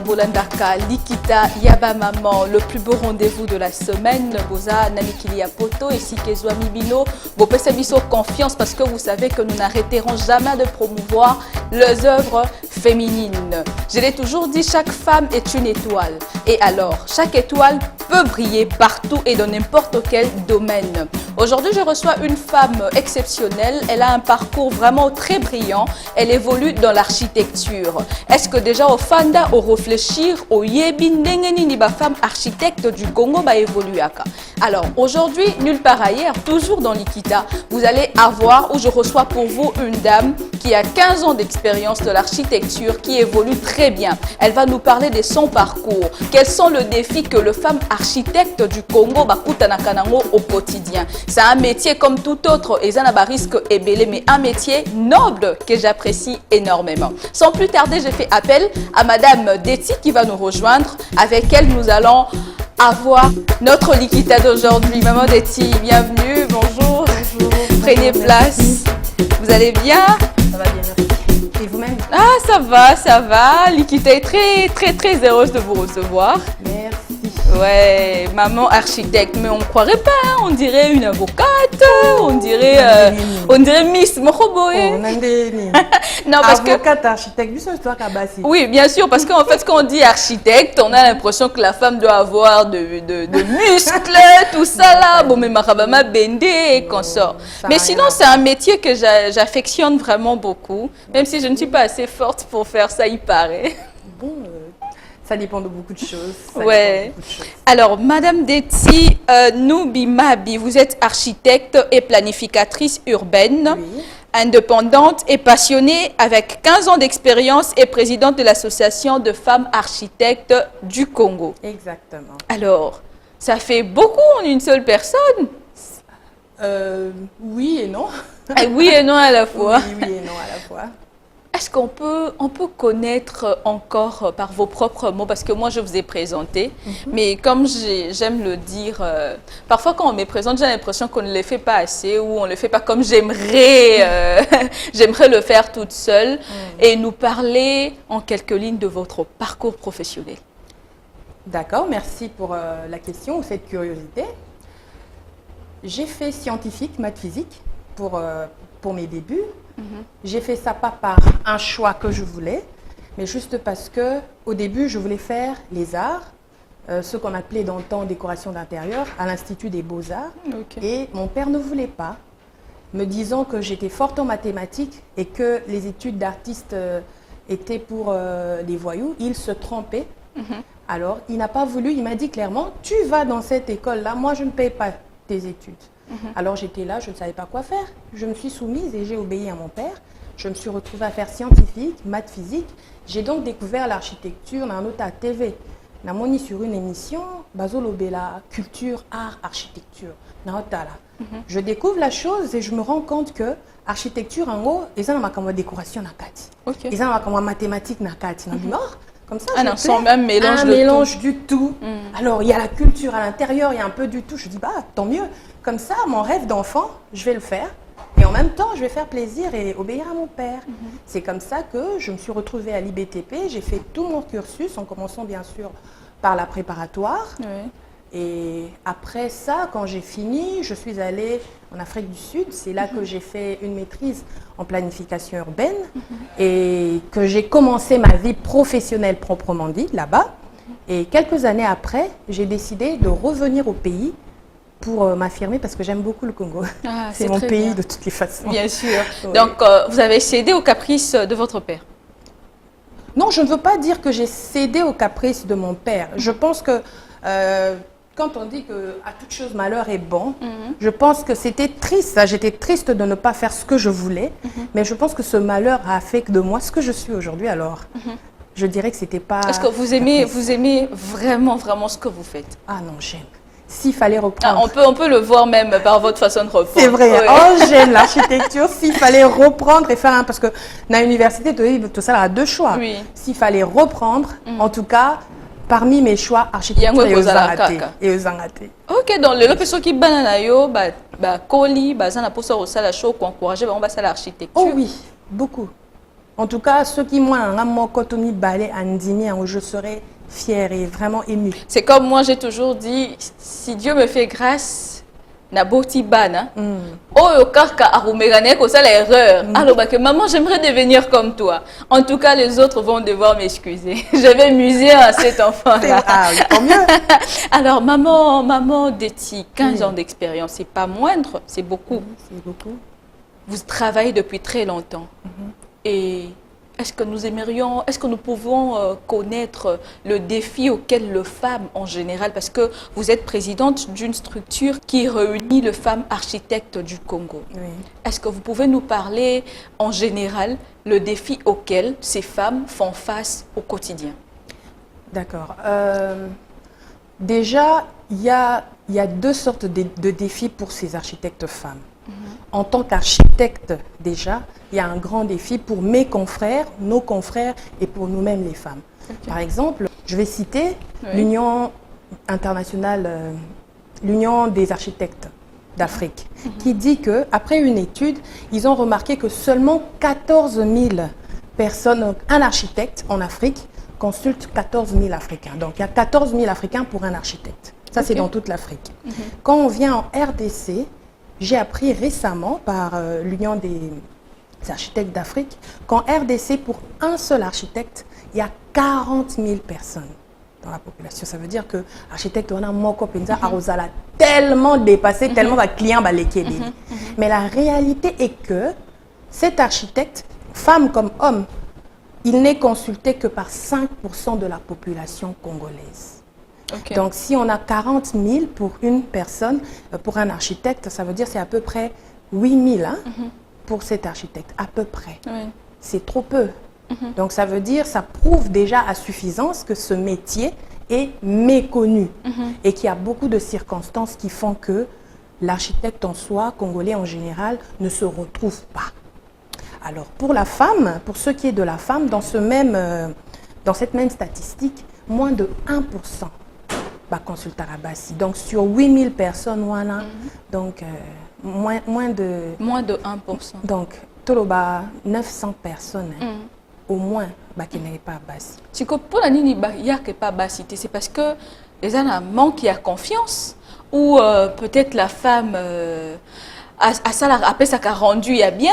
Bolandaka, Likita, Yaba Maman, le plus beau rendez-vous de la semaine. Boza, Namikilia Poto, ici Kezwa Mibino. Vous pouvez confiance parce que vous savez que nous n'arrêterons jamais de promouvoir les œuvres féminines. Je l'ai toujours dit, chaque femme est une étoile. Et alors, chaque étoile peut briller partout et dans n'importe quel domaine. Aujourd'hui, je reçois une femme exceptionnelle. Elle a un parcours vraiment très brillant. Elle évolue dans l'architecture. Est-ce que déjà au Fanda, au réfléchir, au Yebi, Nengeni, ba femme architecte du Congo, ba évoluer. Alors, aujourd'hui, nulle part ailleurs, toujours dans Likita, vous allez avoir, où je reçois pour vous une dame qui a 15 ans d'expérience de l'architecture, qui évolue très bien. Elle va nous parler de son parcours. Quels sont les défis que le femme architecte du Congo ba kutanakanango au quotidien? C'est un métier comme tout autre, et ça n'a pas risque ébélé, mais un métier noble que j'apprécie énormément. Sans plus tarder, j'ai fait appel à Madame Deti qui va nous rejoindre. Avec elle, nous allons avoir notre Likita d'aujourd'hui. Maman Deti, bienvenue, bonjour. Bonjour. Prenez place. Vous allez bien? Ça va bien, merci. Et vous-même? Ah, ça va, ça va. Likita est très heureuse de vous recevoir. Merci. Ouais, maman architecte, mais on ne croirait pas, hein. On dirait une avocate, on dirait Miss Mohoboé. Non, parce avocate, architecte, oui, bien sûr, parce qu'en fait, quand on dit architecte, on a l'impression que la femme doit avoir de muscles, tout ça là, bon, mais Marabama Bende et consort. Mais sinon, c'est un métier que j'affectionne vraiment beaucoup, même si je ne suis pas assez forte pour faire ça, il paraît. Bon, ça dépend de beaucoup de choses. Ouais. Alors, Madame Deti Noubimabi, vous êtes architecte et planificatrice urbaine, oui, indépendante et passionnée, avec 15 ans d'expérience et présidente de l'association de femmes architectes du Congo. Exactement. Alors, ça fait beaucoup en une seule personne? Oui et non. Ah, oui et non à la fois. Oui et non à la fois. Est-ce qu'on peut connaître encore par vos propres mots, parce que moi je vous ai présenté, mais comme j'aime le dire, parfois quand on me présente, j'ai l'impression qu'on ne le fait pas assez ou on ne le fait pas comme j'aimerais j'aimerais le faire toute seule, et nous parler en quelques lignes de votre parcours professionnel. D'accord, merci pour la question ou cette curiosité. J'ai fait scientifique, maths physique pour mes débuts. J'ai fait ça pas par un choix que je voulais, mais juste parce que au début, je voulais faire les arts, ce qu'on appelait dans le temps décoration d'intérieur, à l'Institut des Beaux-Arts. Okay. Et mon père ne voulait pas, me disant que j'étais forte en mathématiques et que les études d'artiste étaient pour les voyous. Il se trompait. Alors, il n'a pas voulu, il m'a dit clairement, tu vas dans cette école-là, moi je ne paye pas tes études. Alors j'étais là, je ne savais pas quoi faire. Je me suis soumise et j'ai obéi à mon père. Je me suis retrouvée à faire scientifique, maths physique. J'ai donc découvert l'architecture dans un autre TV. J'ai moni sur une émission, Bazolo Bella, culture, art, architecture. Je découvre la chose et je me rends compte que architecture en gros, ils ont ma décoration nakati. Ils ont ma mathématique nakati. Comme ça, un mélange du tout. Alors, il y a la culture à l'intérieur, il y a un peu du tout. Je dis, bah, tant mieux. Comme ça, mon rêve d'enfant, je vais le faire. Et en même temps, je vais faire plaisir et obéir à mon père. C'est comme ça que je me suis retrouvée à l'IBTP. J'ai fait tout mon cursus, en commençant bien sûr par la préparatoire. Oui. Et après ça, quand j'ai fini, je suis allée en Afrique du Sud. C'est là que j'ai fait une maîtrise en planification urbaine et que j'ai commencé ma vie professionnelle proprement dit là-bas. Et quelques années après, j'ai décidé de revenir au pays pour m'affirmer parce que j'aime beaucoup le Congo. Ah, c'est mon pays bien. De toutes les façons. Bien sûr. Oui. Donc, vous avez cédé aux caprices de votre père? Non, je ne veux pas dire que j'ai cédé aux caprices de mon père. Je pense que quand on dit que à toute chose malheur est bon, je pense que c'était triste. J'étais triste de ne pas faire ce que je voulais, mais je pense que ce malheur a fait de moi ce que je suis aujourd'hui. Alors, je dirais que c'était pas... Est-ce que vous aimez vraiment, vraiment ce que vous faites? Ah non, j'aime. S'il fallait reprendre... On peut le voir même par votre façon de reprendre. C'est vrai. Oui. Oh, j'aime l'architecture. S'il fallait reprendre et faire un... Parce que dans l'université, tout ça, a deux choix. Oui. S'il fallait reprendre, en tout cas, parmi mes choix, architecture et Ozangate. Ok, donc les personnes qui banana yo, Koli, Zana pour ça aussi la show, encourager, on va ça l'architecture. Oh oui, beaucoup. En tout cas, ceux qui moi, quand on balai andini, je serais fière et vraiment émue. C'est comme moi, j'ai toujours dit, si Dieu me fait grâce, na boti bana. Oh, karka arumegane ko ça l'erreur. Alors que maman, j'aimerais devenir comme toi. En tout cas, les autres vont devoir m'excuser. Je vais muser à cet enfant-là. Ah oui, tant mieux. Alors maman Deti, 15 ans d'expérience, c'est pas moindre, c'est beaucoup. C'est beaucoup. Vous travaillez depuis très longtemps. Et est-ce que nous pouvons connaître le défi auquel les femmes en général, parce que vous êtes présidente d'une structure qui réunit les femmes architectes du Congo. Oui. Est-ce que vous pouvez nous parler en général le défi auquel ces femmes font face au quotidien? D'accord. Déjà, il y a deux sortes de défis pour ces architectes femmes. En tant qu'architecte, déjà, il y a un grand défi pour mes confrères, nos confrères et pour nous-mêmes les femmes. Okay. Par exemple, je vais citer l'Union internationale, l'Union des architectes d'Afrique, qui dit qu'après une étude, ils ont remarqué que seulement 14 000 personnes, un architecte en Afrique, consulte 14 000 Africains. Donc, il y a 14 000 Africains pour un architecte. Ça, c'est dans toute l'Afrique. Quand on vient en RDC, j'ai appris récemment par l'Union des architectes d'Afrique qu'en RDC, pour un seul architecte, il y a 40 000 personnes dans la population. Ça veut dire que l'architecte, on a Moko Penza, Arosala, tellement dépassé, tellement va client va les quéder. Mais la réalité est que cet architecte, femme comme homme, il n'est consulté que par 5% de la population congolaise. Okay. Donc, si on a 40 000 pour une personne, pour un architecte, ça veut dire c'est à peu près 8 000 pour cet architecte, à peu près. Oui. C'est trop peu. Donc, ça veut dire, ça prouve déjà à suffisance que ce métier est méconnu et qu'il y a beaucoup de circonstances qui font que l'architecte en soi, congolais en général, ne se retrouve pas. Alors, pour la femme, pour ce qui est de la femme, dans cette même statistique, moins de 1% consulter à Bassi. Donc, sur 8 000 personnes, donc moins de 1%. Donc, toloba 900 personnes, au moins, qui n'aient pas Bassi. Tu comprends pour la nini il y a que pas Bassi, c'est parce que les gens manquent de confiance ou peut-être la femme a ça rendu il y a bien.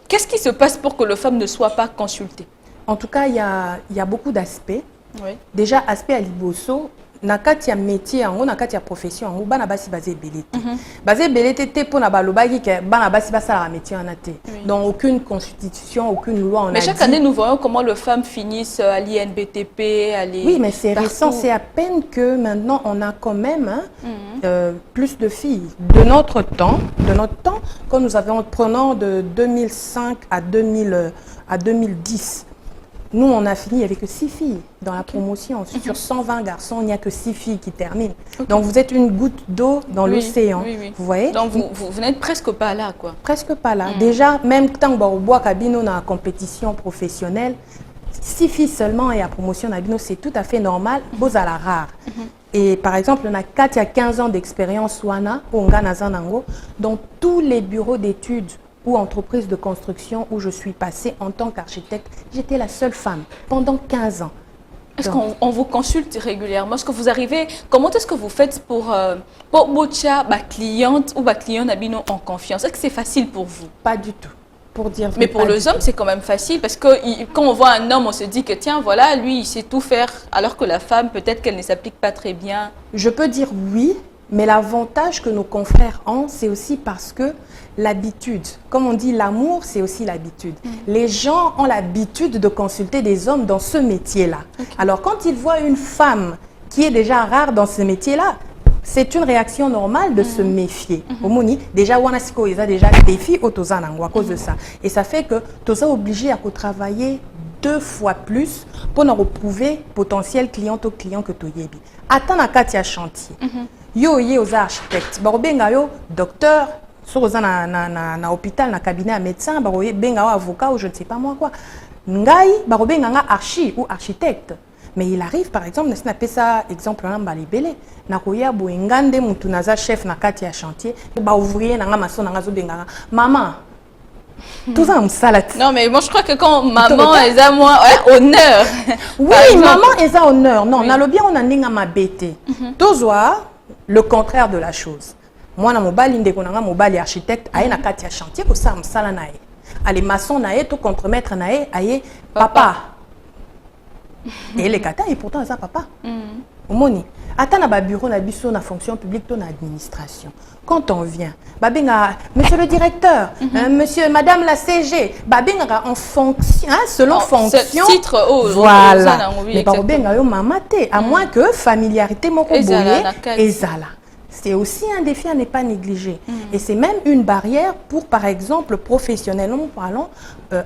Qu'est-ce qui se passe pour que la femme ne soit pas consultée? En tout cas, il y a beaucoup d'aspects. Oui. Déjà, aspect à Liboso, nakati ya métier ango nakati ya profession ango bana basi basé belete. Basé belete te pona balobaki ke bana basi basala métier en até. Donc aucune constitution, aucune loi en a. Mais chaque année nous voyons comment les femmes finissent à l'INBTP, à les... Oui, mais c'est récent, c'est à peine que maintenant on a quand même plus de filles. De notre temps, quand nous avons prenant de 2005 à 2010. Nous, on a fini avec 6 filles dans la promotion. Sur 120 garçons, il n'y a que 6 filles qui terminent. Donc, vous êtes une goutte d'eau dans l'océan. Vous voyez? Donc, vous n'êtes presque pas là, quoi. Presque pas là. Déjà, même quand on boit cabino dans la compétition professionnelle, 6 filles seulement et la promotion d'Abino, c'est tout à fait normal. Beaux à la rare. Et par exemple, on a 4 à 15 ans d'expérience, dans tous les bureaux d'études ou entreprise de construction où je suis passée en tant qu'architecte, j'étais la seule femme pendant 15 ans. Est-ce qu'on vous consulte régulièrement? Est-ce que vous arrivez? Comment est-ce que vous faites pour bocha cliente ou client n'abino en confiance? Est-ce que c'est facile pour vous? Pas du tout. Pour dire. Mais pour les hommes, c'est quand même facile parce que quand on voit un homme, on se dit que tiens, voilà, lui, il sait tout faire, alors que la femme, peut-être qu'elle ne s'applique pas très bien. Je peux dire oui. Mais l'avantage que nos confrères ont, c'est aussi parce que l'habitude, comme on dit, l'amour, c'est aussi l'habitude. Les gens ont l'habitude de consulter des hommes dans ce métier-là. Alors, quand ils voient une femme qui est déjà rare dans ce métier-là, c'est une réaction normale de se méfier. Déjà, on a déjà des filles à cause de ça. Et ça fait que tu es obligé à travailler 2 fois plus pour nous retrouver potentiel client au client que tu yebi. Attends na kati ya chantier. Yo aux architectes. Barobenga yo docteur, sur na hôpital, na cabinet à médecin, barobenga avocat ou je ne sais pas moi quoi. Ngai barobenga nga archi ou architecte. Mais il arrive par exemple, n'est-ce pas ça exemple na balibele. Na koya boengande mutu naza chef na kati ya chantier, ba ouvrier na nga maçon na nga zo benga maman. Tout ça, salade. Non, mais moi, je crois que quand maman est à moi, honneur. Oui, maman est à honneur. Non, on a le bien, on a n'inga ma bête. Tozoa, le contraire de la chose. Moi, na mobile, inde konanga mobile architecte, aye na katia chantier, ko ça msala nae. Allez, maçon nae, tout contremaître nae, aye papa. Et les kata, et pourtant, ça papa. Omoni. Attends, na ba bureau, na biso, na fonction publique, ton administration. Quand on vient, babenga, monsieur le directeur, monsieur, madame la CG, babenga en fonction, hein, selon fonction. Titre, voilà. Mais babenga yo mamate, à moins que familiarité moko boye ezala. C'est aussi un défi à ne pas négliger. Et c'est même une barrière pour, par exemple, professionnellement parlant,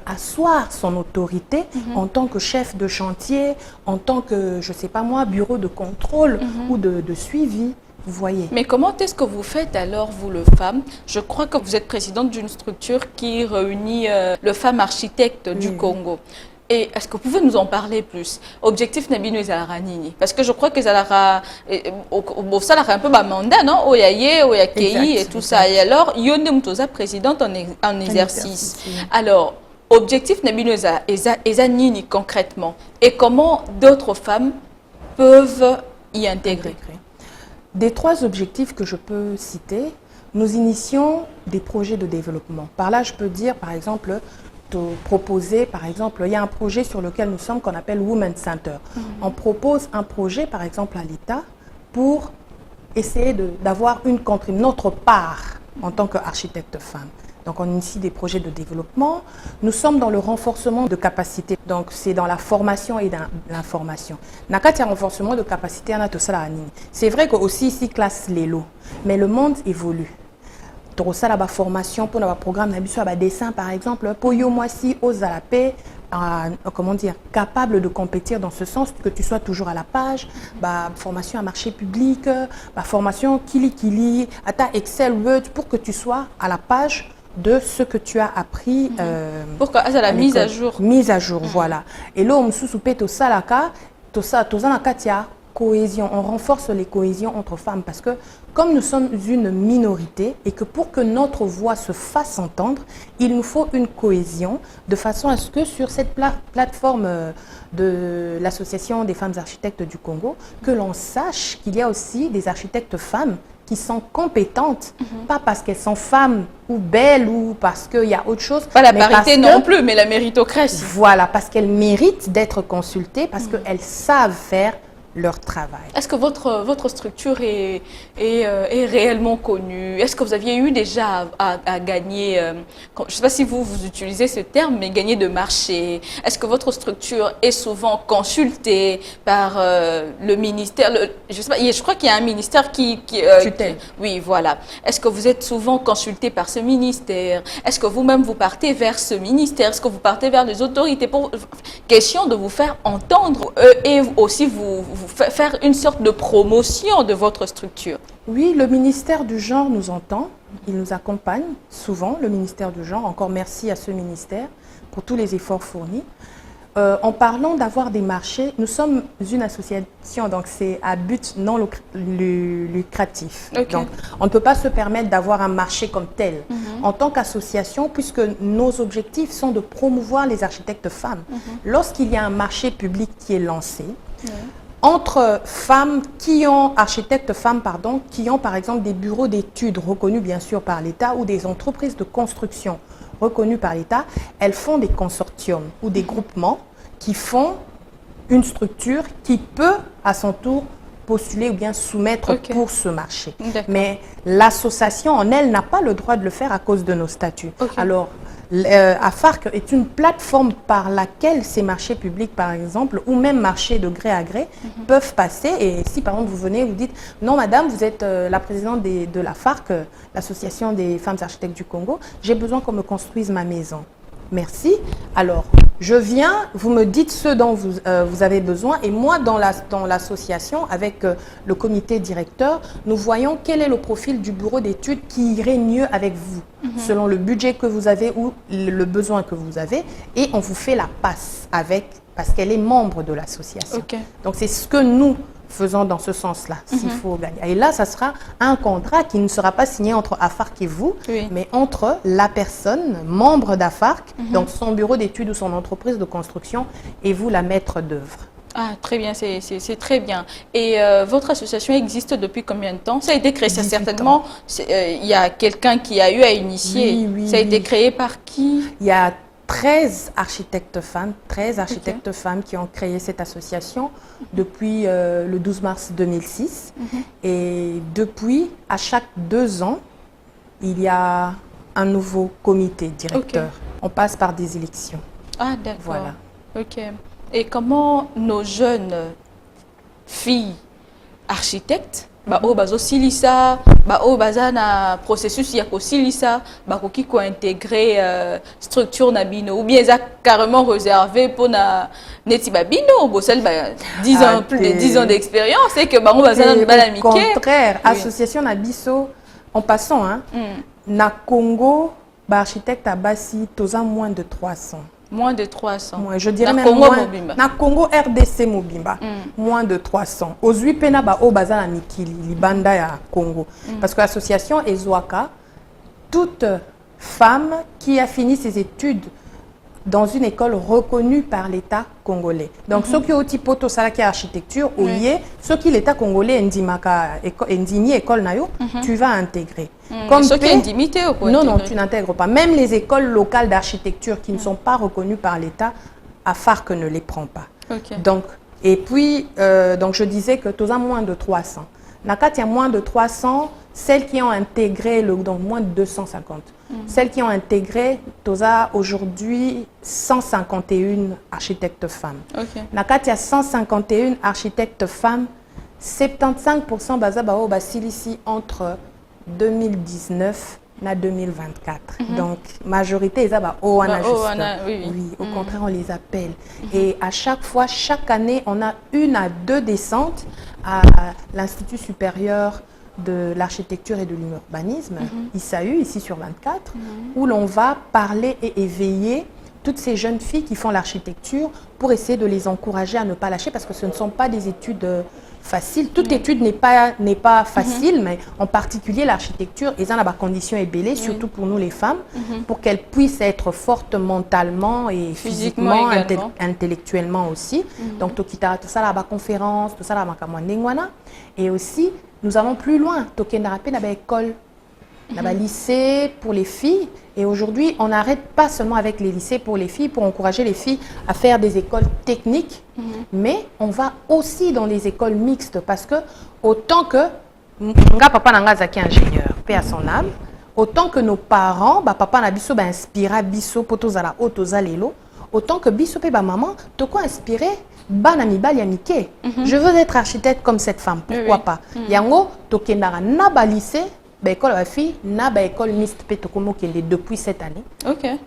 asseoir son autorité en tant que chef de chantier, en tant que, je ne sais pas moi, bureau de contrôle ou de suivi. Vous voyez. Mais comment est-ce que vous faites alors, vous, le FAM? Je crois que vous êtes présidente d'une structure qui réunit le FAM architecte du Congo. Et est-ce que vous pouvez nous en parler plus? Objectif Nabino Zaranini. Parce que je crois que Zalara, ça a un peu ma mandat, non? Oyaye, Oyakei et tout ça. Et alors, Yonde Moutosa, présidente en exercice. Alors, objectif Nabino Zaranini concrètement. Et comment d'autres femmes peuvent y intégrer? Des 3 objectifs que je peux citer, nous initions des projets de développement. Par là, je peux dire, par exemple, proposer, par exemple, il y a un projet sur lequel nous sommes qu'on appelle Women Center. On propose un projet, par exemple, à l'État pour essayer d'avoir notre part en tant qu'architecte femme. Donc, on initie des projets de développement. Nous sommes dans le renforcement de capacités. Donc, c'est dans la formation et dans l'information. Nakati renforcement de capacité, c'est vrai que aussi ici, classe les lots. Mais le monde évolue. Pour ça, la formation, pour le programme, la dessin, par exemple, pour yo moi si aux alapé, comment dire, capable de compétir dans ce sens, que tu sois toujours à la page, formation à marché public, formation kili, à ta Excel, Word, pour que tu sois à la page de ce que tu as appris. Pour que la mise à jour. Mise à jour, voilà. Et là, on soupé tout ça, là, tout ça, cohésion, on renforce les cohésions entre femmes parce que comme nous sommes une minorité et que pour que notre voix se fasse entendre, il nous faut une cohésion de façon à ce que sur cette plateforme de l'Association des femmes architectes du Congo, que l'on sache qu'il y a aussi des architectes femmes qui sont compétentes, pas parce qu'elles sont femmes ou belles ou parce qu'il y a autre chose. Pas la parité non plus, mais la méritocratie. Voilà, parce qu'elles méritent d'être consultées, parce qu'elles savent faire leur travail. Est-ce que votre structure est réellement connue? Est-ce que vous aviez eu déjà à gagner, je ne sais pas si vous utilisez ce terme, mais gagner de marché? Est-ce que votre structure est souvent consultée par le ministère? Je sais pas, je crois qu'il y a un ministère qui oui, voilà. Est-ce que vous êtes souvent consulté par ce ministère? Est-ce que vous-même vous partez vers ce ministère? Est-ce que vous partez vers les autorités? Question de vous faire entendre et aussi vous faire une sorte de promotion de votre structure. Oui, le ministère du genre nous entend, il nous accompagne souvent, le ministère du genre. Encore merci à ce ministère pour tous les efforts fournis. En parlant d'avoir des marchés, nous sommes une association, donc c'est à but non lucratif. Okay. Donc on ne peut pas se permettre d'avoir un marché comme tel. En tant qu'association, puisque nos objectifs sont de promouvoir les architectes femmes. Lorsqu'il y a un marché public qui est lancé, entre femmes architectes femmes, pardon, qui ont par exemple des bureaux d'études reconnus bien sûr par l'État ou des entreprises de construction reconnues par l'État, elles font des consortiums ou des groupements qui font une structure qui peut à son tour postuler ou bien soumettre pour ce marché. Mais l'association en elle n'a pas le droit de le faire à cause de nos statuts. Alors, AFARC est une plateforme par laquelle ces marchés publics, par exemple, ou même marchés de gré à gré, peuvent passer. Et si, par exemple, vous venez et vous dites « Non, madame, vous êtes la présidente de l'AFARC, l'Association des femmes architectes du Congo, j'ai besoin qu'on me construise ma maison. » Merci. Alors, Je viens, vous me dites ce dont vous avez besoin et moi, dans l'association, avec le comité directeur, nous voyons quel est le profil du bureau d'études qui irait mieux avec vous, selon le budget que vous avez ou le besoin que vous avez, et on vous fait la passe avec, parce qu'elle est membre de l'association. Okay. Donc, c'est ce que nous faisons dans ce sens-là, s'il faut gagner. Et là, ça sera un contrat qui ne sera pas signé entre AFARC et vous, mais entre la personne, membre d'AFARC, donc son bureau d'études ou son entreprise de construction, et vous, la maître d'œuvre. Ah, très bien, c'est très bien. Et votre association existe depuis combien de temps? Ça a été créé, certainement, il y a quelqu'un qui a eu à initier. Oui, oui, ça a été créé par qui? Il y a 13 architectes femmes qui ont créé cette association depuis le 12 mars 2006. Et depuis, à chaque 2 ans, il y a un nouveau comité directeur. On passe par des élections. Ah, d'accord. Voilà. Ok. Et comment nos jeunes filles architectes, au bazo silisa, au bazana processus yako silisa, qui ko intégrer structure nabino ou bien ça carrément réservé pour na neti babino, bo celle 10 ans plus de 10 ans d'expérience et que on bazana balamike. Au contraire, association nabiso en passant na Congo, architecte à Bassi, toza moins de 300. Moins de 300. Moi, je dirais même moins. Na Congo RDC Mobimba, moins de 300. Aux 8 pena ba o bazana mikili libanda ya Congo. Parce que l'association Ezwaka, toute femme qui a fini ses études dans une école reconnue par l'État congolais. Donc, ceux qui ont type auto salaki architecture, ceux qui l'État congolais indigné école nayo, tu vas intégrer. Comme ceux qui indimité ou quoi? Non, non, tu n'intègres pas. Même les écoles locales d'architecture qui ne sont pas reconnues par l'État, AFARC ne les prend pas. Donc, et puis, donc je disais que tu as moins de 300. Nakat, il y a moins de 300, celles qui ont intégré, donc moins de 250. Celles qui ont intégré, tu as aujourd'hui 151 architectes femmes. Nakat, il y a 151 architectes femmes, 75% bazabao basilici entre 2019 et 2024. Donc, majorité, ils ont oui, au contraire, on les appelle. Et à chaque fois, chaque année, on a 1 à 2 descentes à l'Institut supérieur de l'architecture et de l'urbanisme, ISAU, ici sur 24, où l'on va parler et éveiller toutes ces jeunes filles qui font l'architecture pour essayer de les encourager à ne pas lâcher parce que ce ne sont pas des études faciles. Toute étude n'est pas facile, mais en particulier l'architecture, ils ont des conditions ébellées, surtout pour nous les femmes, pour qu'elles puissent être fortes mentalement et physiquement, intellectuellement aussi. Donc, tout ça, la conférence, tout ça, la et aussi, nous allons plus loin. Tokendarapé n'a pas école, n'a pas lycée pour les filles. Et aujourd'hui, on n'arrête pas seulement avec les lycées pour les filles, pour encourager les filles à faire des écoles techniques, mais on va aussi dans les écoles mixtes parce que autant que nga papa nanga zaki ingénieur, paix à son âme, autant que nos parents, papa na biso inspira biso potozala otozalelo, autant que biso pe maman, toko inspiré bana mibali ya mike. Je veux être architecte comme cette femme, pourquoi pas? Yango tokendara na ba lycée, ba école ba fille, na ba école mixte pe tokomo kende depuis cette année.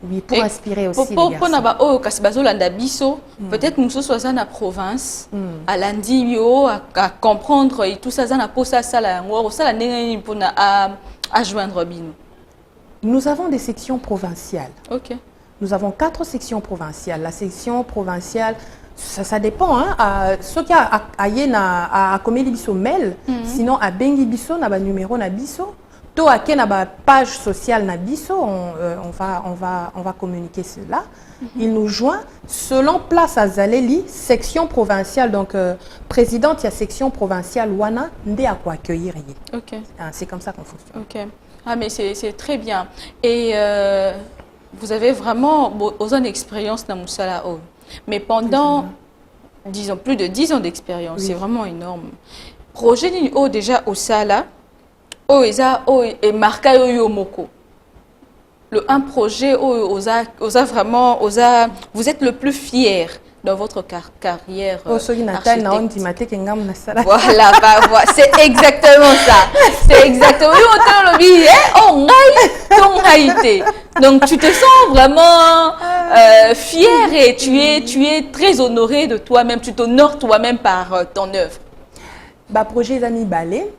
Oui, pour inspirer aussi les garçons. Pour na ba o kasi bazolanda biso, peut-être nous sois na province, à landi yo à comprendre et tout ça na posa sala yango, sala ndenge pour na à joindre bino. Nous avons des sections provinciales. Nous avons 4 sections provinciales. La section provinciale, ça dépend. Ceux qui a Comédie Bisso mail, sinon à Bengi Bisso, na ba numéro na Bisso. To à na ba page sociale na Bisso, on va communiquer cela. Il nous joint selon place à Zaleli, section provinciale. Donc présidente, il y a section provinciale Wana, ndé à quoi accueillir. C'est comme ça qu'on fonctionne. Ah mais c'est très bien. Et vous avez vraiment une expérience dans Moussala. Mais pendant, disons, plus de 10 ans d'expérience, c'est vraiment énorme. Projet déjà au Sala, et marqué au Moko. Un projet, vous êtes le plus fier dans votre carrière Voilà, bah, c'est exactement ça. C'est exactement donc tu te sens vraiment fier et tu es très honoré de toi-même. Tu t'honores toi-même par ton œuvre. Bah, projet Zani Ballet.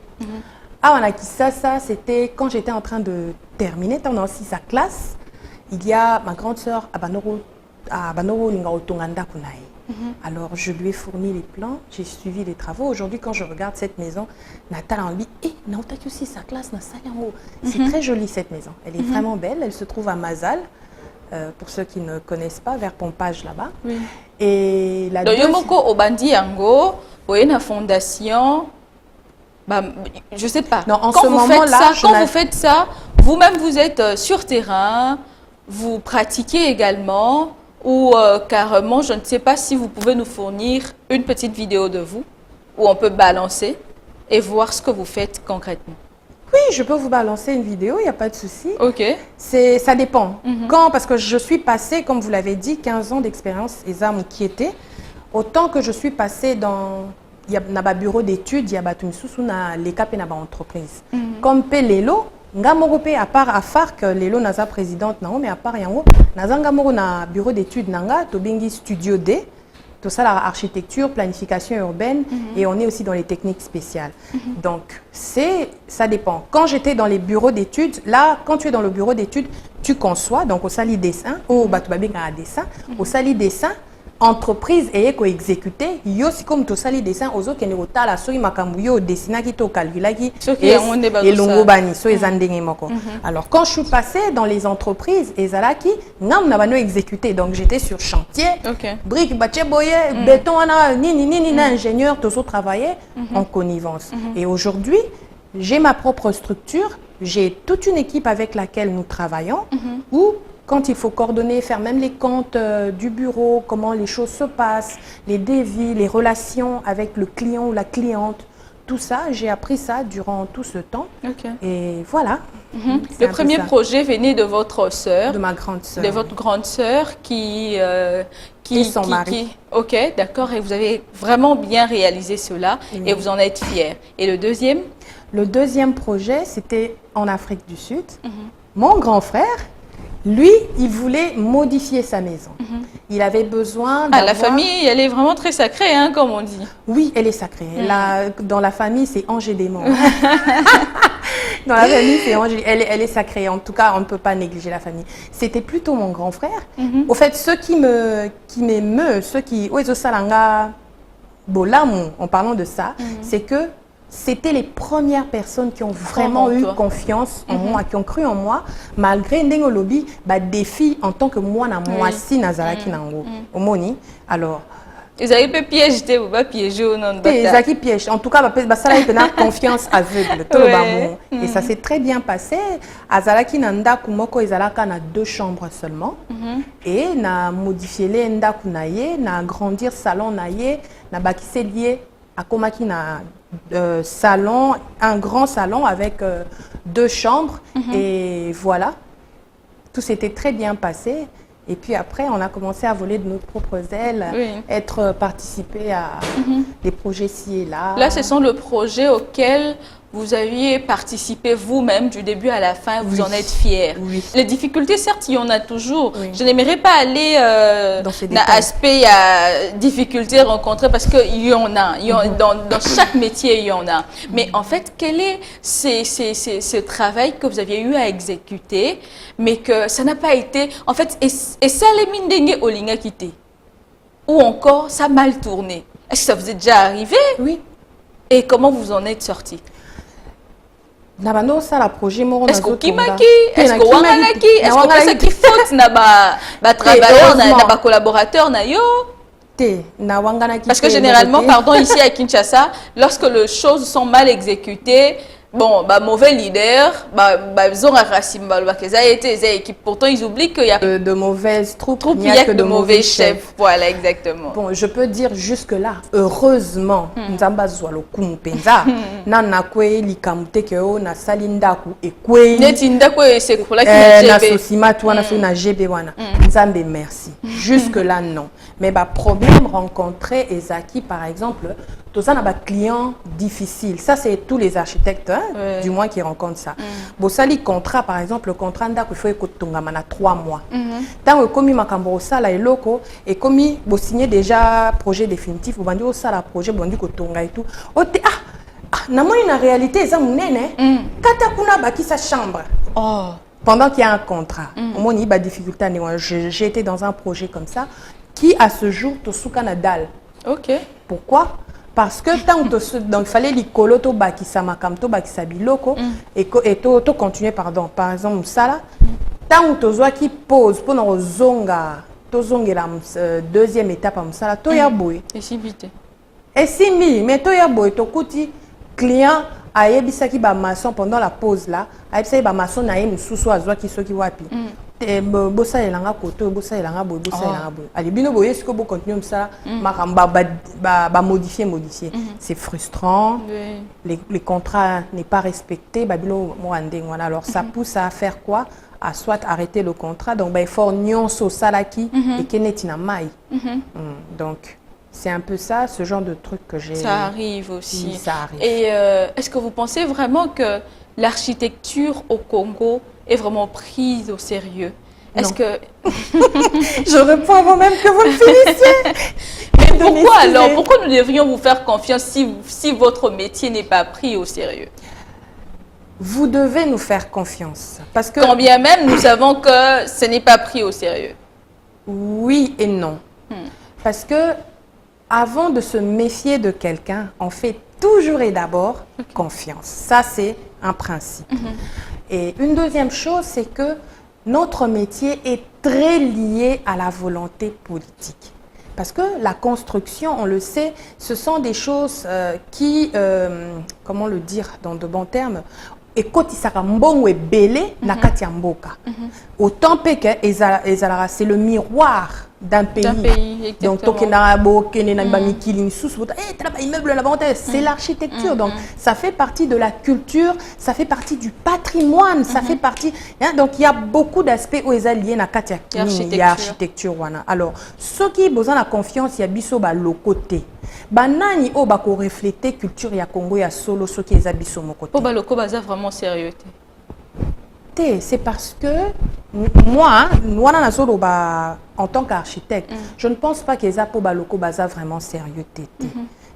Ah, on a qui ça, c'était quand j'étais en train de terminer, pendant aussi sa classe. Il y a ma grande sœur à Banoro Lingao Tonganda Kunaï. Alors, je lui ai fourni les plans, j'ai suivi les travaux. Aujourd'hui, quand je regarde cette maison, Natal a envie, Naotaki aussi sa classe, c'est très joli cette maison. Elle est vraiment belle, elle se trouve à Mazal. Pour ceux qui ne connaissent pas, vers Pompage là-bas. Oui. Et la deuxième... au Bandi Yango, vous avez une fondation, bah, je ne sais pas. Non, quand vous faites ça, vous-même vous êtes sur terrain, vous pratiquez également, ou carrément, je ne sais pas si vous pouvez nous fournir une petite vidéo de vous, où on peut balancer et voir ce que vous faites concrètement. Oui, je peux vous balancer une vidéo, il n'y a pas de souci. Ok. Ça dépend. Parce que je suis passée, comme vous l'avez dit, 15 ans d'expérience, examen qui était, autant que je suis passée dans... Il y a un bureau d'études, il y a les cap et une entreprise. Comme Pelelo, Ngamorope, à part à FARC, Lelo Naza présidente, mais à part Yango, Naza Ngamoro na bureau d'études Nanga, Tobingi Studio D. Tout ça, la architecture, planification urbaine, et on est aussi dans les techniques spéciales. Donc, ça dépend. Quand j'étais dans les bureaux d'études, là, quand tu es dans le bureau d'études, tu conçois, donc au sali dessin, au batubabi à dessin, au sali dessin, entreprise et exécuter yo si comme to sali dessin aux autres qui ne rota la soki makambuyo dessina qui to calcula qui et longobani so ezandenge moko. Alors quand je suis passée dans les entreprises ezalaki ngam na bano exécuter, donc j'étais sur chantier, brique bache boye béton na ni ingénieur tous travailler en connivence. Et aujourd'hui j'ai ma propre structure, j'ai toute une équipe avec laquelle nous travaillons où quand il faut coordonner, faire même les comptes du bureau, comment les choses se passent, les devis, les relations avec le client ou la cliente, tout ça, j'ai appris ça durant tout ce temps. Et voilà. Le premier projet venait de votre sœur. De ma grande sœur. De votre grande sœur qui et son mari. Ok, d'accord. Et vous avez vraiment bien réalisé cela et vous en êtes fiers. Et le deuxième? Le deuxième projet, c'était en Afrique du Sud. Mon grand frère, lui, il voulait modifier sa maison. Il avait besoin d'avoir... la famille, elle est vraiment très sacrée, hein, comme on dit. Oui, elle est sacrée. Dans la famille, c'est ange et démon. Dans la famille, c'est ange, elle est sacrée. En tout cas, on ne peut pas négliger la famille. C'était plutôt mon grand frère. Au fait, ce qui m'émeut, ce qui... en parlant de ça, c'est que c'était les premières personnes qui ont vraiment eu confiance en moi, qui ont cru en moi, malgré Ndengo Lobby, défi en tant que moi, moi si Nazaraki Nango. Omoni. Alors. Ils avaient pas piégé, ou pas piégé ou non? Ils avaient piégé. En tout cas, ça a été une confiance aveugle. Et ça s'est très bien passé. Azaraki Nanda Kumoko, Izalaka na 2 chambres seulement. Et na modifié les Nda Kunaye, na agrandir salon naye, na bakissé lié à Komaki na salon, un grand salon avec 2 chambres et voilà, tout s'était très bien passé. Et puis après, on a commencé à voler de nos propres ailes, participer à des projets ci et là. Là, ce sont le projet auquel vous aviez participé vous-même du début à la fin, vous en êtes fiers. Les difficultés, certes, il y en a toujours. Je n'aimerais pas aller dans l'aspect difficultés rencontrées parce qu'il y en a. Dans chaque métier, il y en a. Mais en fait, quel est ce travail que vous aviez eu à exécuter, mais que ça n'a pas été... En fait, et ça, les mindenge olinga quitté. Ou encore, ça a mal tourné. Est-ce que ça vous est déjà arrivé? Oui. Et comment vous en êtes sorti? Est-ce que Kimaki, est-ce que Wanganaki, est-ce que ça qui faute na travailleur, na collaborateur na yo? Parce que généralement, pardon, ici à Kinshasa, lorsque les choses sont mal exécutées, bon, bah mauvais leader, ils ont équipe. Pourtant, ils oublient qu'il y a de mauvaises troupes, il n'y a que de mauvais chefs. Voilà, exactement. Bon, je peux dire jusque-là, heureusement, Nzamba Zwalo Kumpenza, Nanakwe, Likamute, Keo, na Salindaku, et Kwe, Netindakwe, c'est pour la na Sosima, toi, na Funa Jebewana. Nzambe, merci. Jusque-là, non. Mais bah, problème rencontré, Ezaki, par exemple, tout ça, n'a pas client difficile. Ça, c'est tous les architectes, hein, du moins, qui rencontrent ça. Bon, ça, les contrats, par exemple, le contrat, il faut que tu aies 3 mois. Tant que comme Makambo, ça, là, et loco, et comme vous signez déjà projet définitif, vous vendez ça, la projet, vous vendez que tu et tout. Na moi, en réalité, ça, mon nene, katakuna baki sa chambre. Pendant qu'il y a un contrat. Au moins, il y a des difficultés. J'ai été dans un projet comme ça, qui, à ce jour, te souka nadal. Ok. Pourquoi? Parce que tant que donc il fallait les coloto baki samakam to baki sabiloko et to continuer pardon par exemple ça là tant que toi qui pose pour nos zonga to zonga la deuxième étape am ça là to ya boy et si vite mais to ya boy to kuti client a yebisa ki ba maçon pendant la pause là a yebisa ba maçon na ye mususu azwa ki soki wapi bossa elanga koto bossa elanga boy bossa elanga boy ali bino boye siko bo continuer ça makamba ba modifier c'est frustrant. Les contrats n'est pas respecté babilo moande ngwana alors ça pousse à faire quoi à soit arrêter le contrat donc il faut nyonso salaki et kenetina mai donc c'est un peu ça, ce genre de truc que j'ai. Ça arrive aussi. Oui, ça arrive. Et est-ce que vous pensez vraiment que l'architecture au Congo est vraiment prise au sérieux? Est-ce que... Je réponds avant même que vous le finissiez. Mais pourquoi alors? Pourquoi nous devrions vous faire confiance si votre métier n'est pas pris au sérieux? Vous devez nous faire confiance. Parce que... Quand bien même nous savons que ce n'est pas pris au sérieux. Oui et non. Parce que avant de se méfier de quelqu'un, on fait toujours et d'abord confiance. Ça, c'est un principe. Et une deuxième chose, c'est que notre métier est très lié à la volonté politique. Parce que la construction, on le sait, ce sont des choses qui, comment le dire dans de bons termes, et quand il est belé, la katiamboka. Autant que c'est le miroir d'un pays. Donc, c'est l'architecture. Donc, ça fait partie de la culture, ça fait partie du patrimoine, ça fait partie. Donc, il y a beaucoup d'aspects où ils sont liés à l'architecture. Alors, ceux qui ont besoin de confiance, il y a biso ba le côté. Banani o ba ko refléter culture ya Congo ya solo ceux qui ont biso mon côté. Pour ba loko baza vraiment sérieux. C'est parce que moi, en tant qu'architecte, je ne pense pas que les apobaloco baza vraiment sérieux.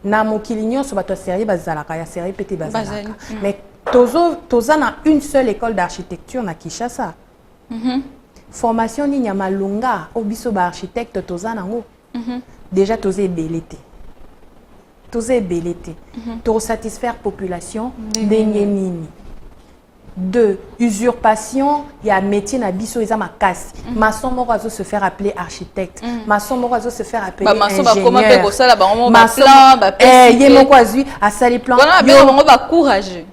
Na mokilinyo so bato sérieux bazalaka ya sérieux pété bazalaka. Mais toza na une seule école d'architecture na Kinshasa. Formation ni nyamalunga obiso ba architecte toza nango. Déjà toza belité. Toza belité. To satisfaire population denye nini. 2. Usurpation, il y a un métier na biso ils ont ma casse. Maçon morazo se faire appeler architecte. Maçon morazo se faire appeler ingénieur. Maçon à sali plan. Courageux.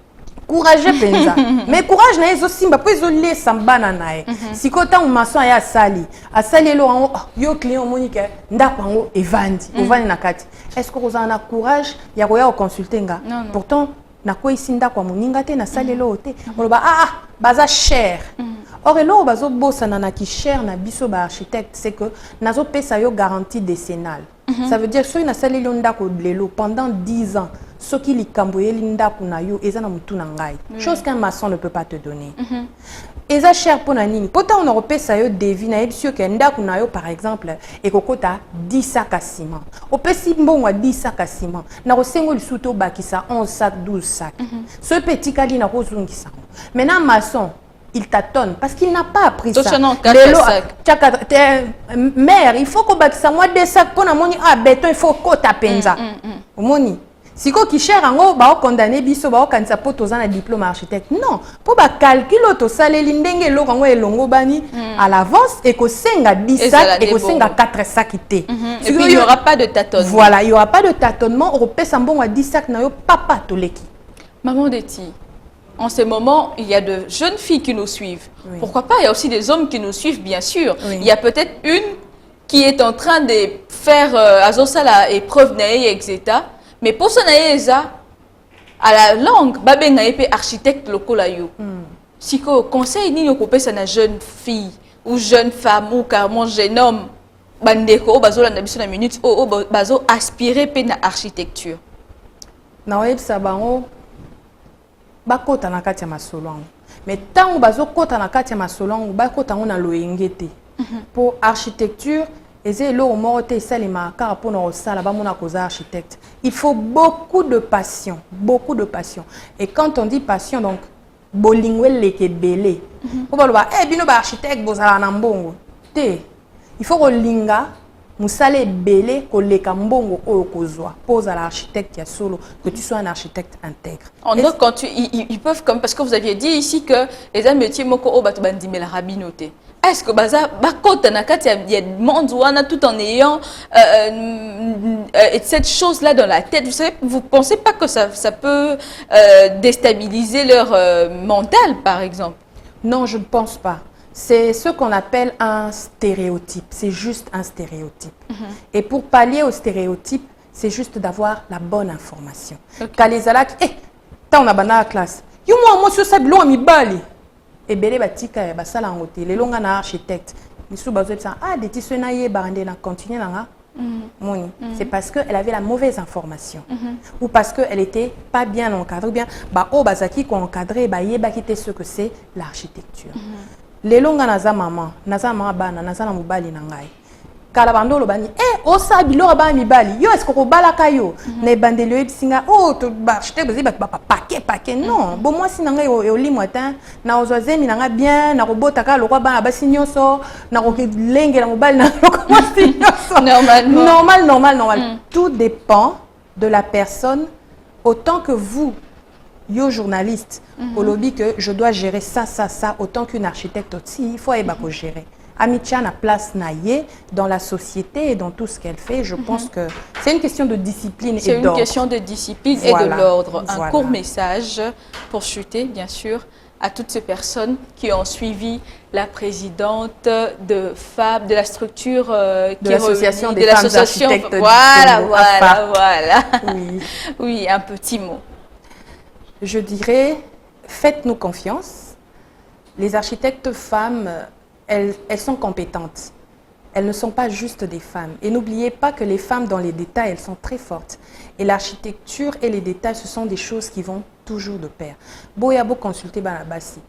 Courageux penza. Mais courage na ezo simba po ezo le sambana nae. Si kota un maçon ya sali lo yo client monique ndako ngo evandi. Ovani na kati. Est-ce que vous en avez courage ya koya consulter nga? Pourtant na ko isinda kwa muninga te na salelo ote oloba baza cher or elo bazo bossa na ki cher na biso ba architecte c'est que nazo pesa yo garantie décennale ça veut dire soki na salelo ndako lelo pendant 10 ans soki likamboyeli ndako na yo eza na mutu na ngai chose qu'un maçon ne peut pas te donner eza cher pona nini pota on repesa yo devis na ebisio ke ndako na yo par exemple ekokota 10 sacs à ciment opesi mbongo 10 sacs à ciment na kosengo lisuto bakisa 11 sacs 12 sacs ce petit kali na kozungisa maintenant maçon il tâtonne parce qu'il n'a pas appris ça. Mère, il faut qu'on bakisa moi 2 sacs pour na moni béton il faut kota penza moni siko ki cher ango ba condamné biso ba kanisa po toza na diplôme architecte non pour ba calculer to saleli ndenge lo kango elongo bani à l'avance et ko senga 10 sacs et ko senga 4 sacs té et puis il y aura pas de tâtonnement voilà il y aura pas de tâtonnement on repesse un bon à 10 sacs na yo papa toleki maman Deti En ce moment, il y a de jeunes filles qui nous suivent. Oui. Pourquoi pas? Il y a aussi des hommes qui nous suivent, bien sûr. Oui. Il y a peut-être une qui est en train de faire azosala épreuve nae etc. Mais pour ça naeza à la langue, babe nae architecte lokola yo. Si ko conseil ni yo kopesa na jeune fille ou jeune femme ou carrément jeune homme bandeko bazola na biso na minute o bazo aspirer pe na architecture. Na oyebisa bango bakota na kati ya masolo yango. Mais tango bazokota na kati ya masolo yango bakota ngo na loyenge te. Pour architecture, eze eloko moko te esalema kaka mpona kosala bamona koza architecte. Il faut beaucoup de passion, beaucoup de passion. Et quand on dit passion, donc bolingo eleke ebele. Po baloba bino ba architecte bozala na mbongo te. Il faut kolinga musala ebele koleka mbongo oyo kozwa posa l'architecte ya solo, que tu sois un architecte intègre. Donc quand ils peuvent comme parce que vous aviez dit ici que les métiers moko o bato bandime la rabinoté. Est-ce que baza bakota na kati ya monde wana tout en ayant cette chose là dans la tête, vous savez, vous pensez pas que ça peut déstabiliser leur mental par exemple? Non, je ne pense pas. C'est ce qu'on appelle un stéréotype. C'est juste un stéréotype. Et pour pallier au stéréotype, c'est juste d'avoir la bonne information. Quand les alaks, t'as on a banana la classe. Yo moi sur ça blanc mi bali. Et belé batika ba sala ngote. Les longs na architecte. Misu bazo ça des tissu na ye barande na continuer na moni. C'est parce que elle avait la mauvaise information. Ou parce que elle était pas bien encadrée, ou bien ba o bazaki ko encadré ba yeba kité ce que c'est l'architecture. Les longs naza maman bana naza na mobali na ngai. Kala bandolo bani osa bilora ba mibali. Yo est-ce ko bala kayo na bandelo ebisinga to ba architecte bazi ba paquet non. Bon moi si na ngai o limwatin na ozozemi na nga bien na robota ka lokwa bana basi nyonso na ko lenge na mobali na lokwa basi nyonso. Normal. Tout dépend de la personne autant que vous. Yo journaliste, au lobby que je dois gérer ça, autant qu'une architecte aussi, il faut aller gérer. Amitia na place naïe dans la société et dans tout ce qu'elle fait, je pense que c'est une question de discipline et d'ordre. C'est une question de discipline et de l'ordre. Un court message pour chuter, bien sûr, à toutes ces personnes qui ont suivi la présidente de FAB, de la structure de l'association des femmes architectes. Voilà. Oui, un petit mot. Je dirais, faites-nous confiance. Les architectes femmes, elles sont compétentes. Elles ne sont pas juste des femmes. Et n'oubliez pas que les femmes, dans les détails, elles sont très fortes. Et l'architecture et les détails, ce sont des choses qui vont toujours de pair. Boyabo consulter Banabasi.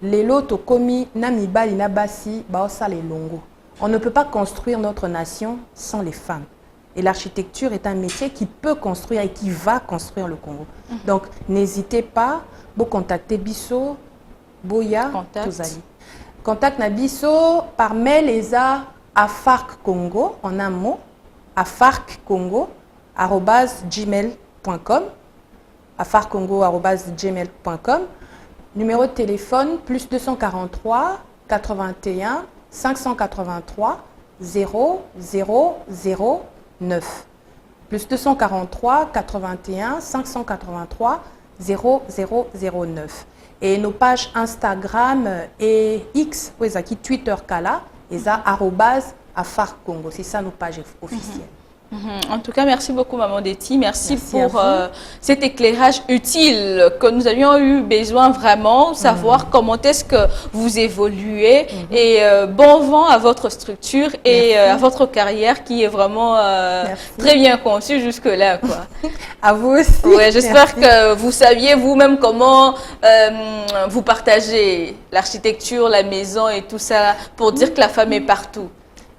Les loto komi namibali nabasi baosa les longo. On ne peut pas construire notre nation sans les femmes. Et l'architecture est un métier qui peut construire et qui va construire le Congo. Donc, n'hésitez pas, vous contactez Bisso, Boya, Touzali. Contact Nabisso par mail à Farc Congo, en un mot, à farccongo@gmail.com, à farccongo@gmail.com. Numéro de téléphone, plus 243 81 583 0009. Plus 243 81 583 0009. Et nos pages Instagram et X, Twitter Kala, et ça @afarcongo. C'est ça nos pages officielles. En tout cas, merci beaucoup Maman Deti. Merci pour cet éclairage utile que nous avions eu besoin vraiment, savoir comment est-ce que vous évoluez et bon vent à votre structure et à votre carrière qui est vraiment très bien conçue jusque-là, quoi. À vous aussi. Ouais, j'espère que vous saviez vous-même comment vous partagez l'architecture, la maison et tout ça pour dire que la femme est partout.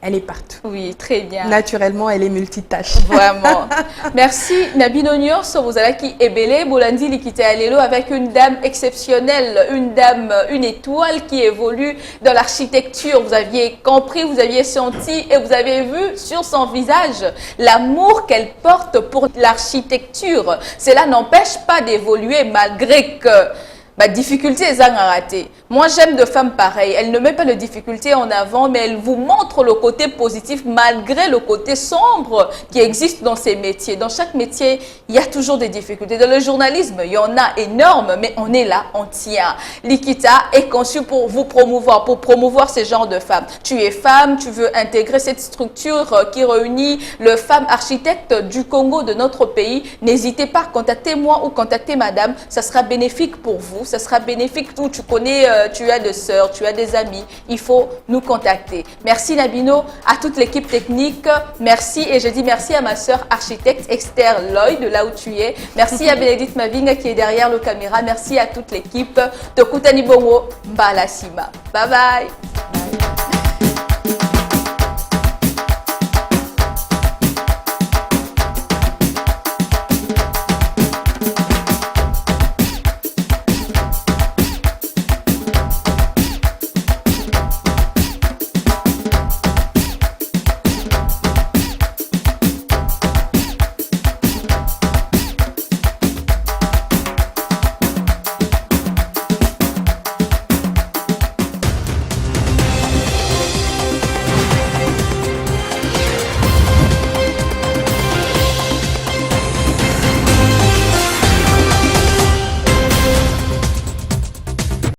Elle est partout. Oui, très bien. Naturellement, elle est multitâche. Vraiment. Merci. Nabino Nyonso, vous allez qui Ebele, Bolandi Likite Alelo avec une dame exceptionnelle, une dame, une étoile qui évolue dans l'architecture. Vous aviez compris, vous aviez senti et vous avez vu sur son visage l'amour qu'elle porte pour l'architecture. Cela n'empêche pas d'évoluer malgré que Bah, difficulté et raté. Moi, j'aime de femmes pareilles. Elle ne met pas de difficulté en avant, mais elle vous montre le côté positif malgré le côté sombre qui existe dans ces métiers. Dans chaque métier, il y a toujours des difficultés. Dans le journalisme, il y en a énormes, mais on est là, on tient. Likita est conçu pour vous promouvoir, pour promouvoir ces genres de femmes. Tu es femme, tu veux intégrer cette structure qui réunit les femmes architectes du Congo, de notre pays. N'hésitez pas, contactez-moi ou contactez madame. Ça sera bénéfique pour vous. Ça sera bénéfique. Tu connais, tu as des sœurs, tu as des amis. Il faut nous contacter. Merci Nabino, à toute l'équipe technique. Merci et je dis merci à ma sœur architecte Esther Lloyd, de là où tu es. Merci à Bénédicte Mavinga qui est derrière le caméra. Merci à toute l'équipe. Tokutani Bongo Mbalasima. Bye bye.